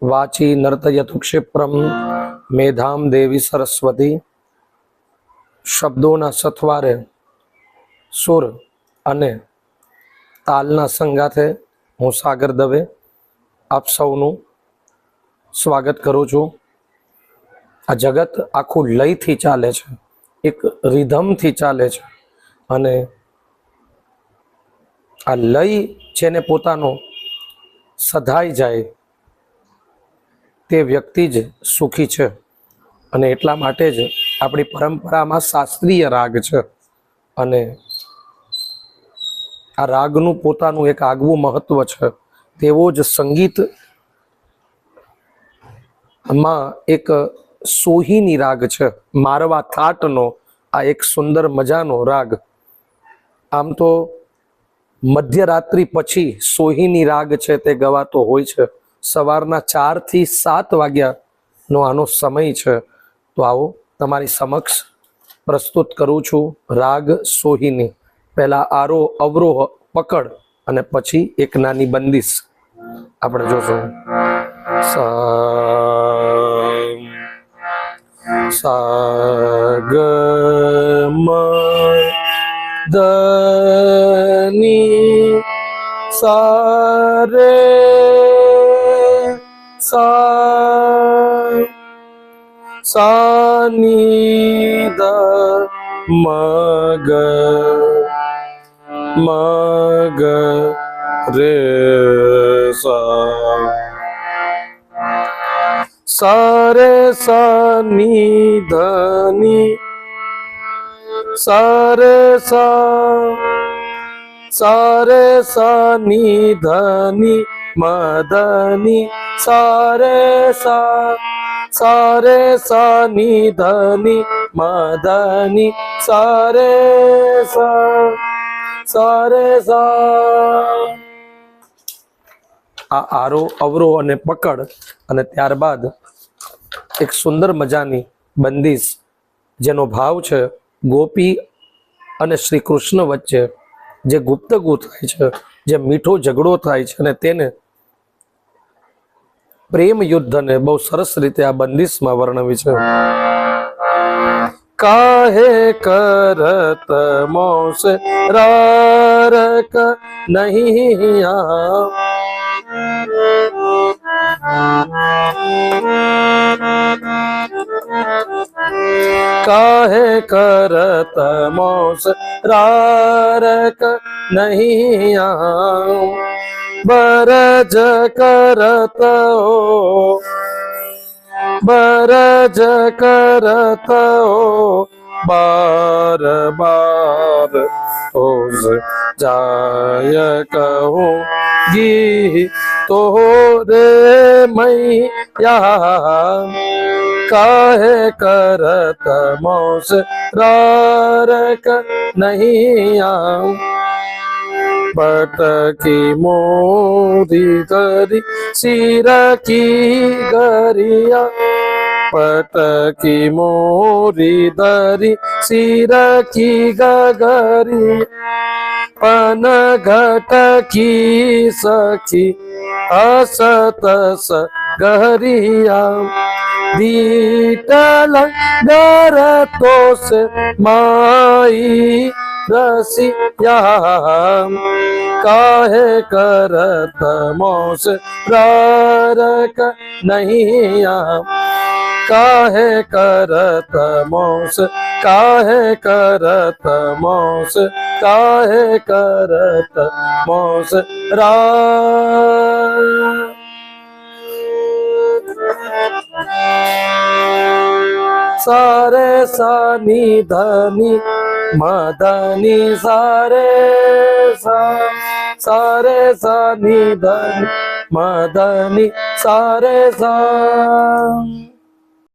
वाची नर्तयतु क्षिप्रम मेधाम देवी सरस्वती। शब्दों सथवारे सुर अने तालना संगाथे हूँ सागर दवे आप सौनु स्वागत करूँ छूँ। आ जगत आखू लय थी चाले छे, एक रिधम थी चाले छे अने आ लय जेने पोतानो सधाई जाए ते व्यक्ति ज सुखी छे। अने एटला माटे ज आपणी परंपरा में शास्त्रीय राग छे अने आ रागनु पोतानु एक आगवू महत्व छे। तेवो ज संगीत में एक सोहीनी राग छे, मारवा थाटनो आ एक सुंदर मजानो राग। आम तो मध्यरात्रि पछी सोहीनी राग छे ते गवातो होय छे। सवाરના 4 થી 7 વાગ્યાનો આનો સમય છે। તો આવો તમારી સમક્ષ પ્રસ્તુત કરું છું રાગ સોહીની। પહેલા આરો અવરોહ પકડ અને પછી એક નાની બંદિશ આપણે જોશું। सा सा ग म द नि सा रे सा सा नि द म ग रे सा सा रे सा नि ध नि सा रे सा नि ध नि म ध नि सा रे सा नि ध नि म ध नि सा रे सा आ आरो अवरो अने पकड़ अने त्यारबाद एक सुंदर मजानी बंदिश जेनो भाव छे गोपी अने श्री कृष्ण वच्चे जे गुप्तगु थाय छे, जे मीठो झगड़ो थाय छे अने तेने प्रेम युद्ध ने बहु सरस रीते आ बंदिश में वर्णवी छे। काहे करत मोस रारक नहीं आ काहे करत मोस रारक नहीं आऊं बरज करत हो बरज करत हो बार बार ओस जाय कहूँ गी तो रे मैया काहे करत मोस रारक नहीं आऊं पटकी मोरी गरी सिर की गरिया पटकी मोरी दरी सिर की गगरी पन घट की सखी असतस गहरिया दीटल डर तो से माई रसिया काहे करत मोस रारक नहीं आ काहे करत मोस काहे करत मोस काहे करत मोस रा सारे सा नि ध नि म ध नि सारे सा नि ध नि म ध नि सारे सा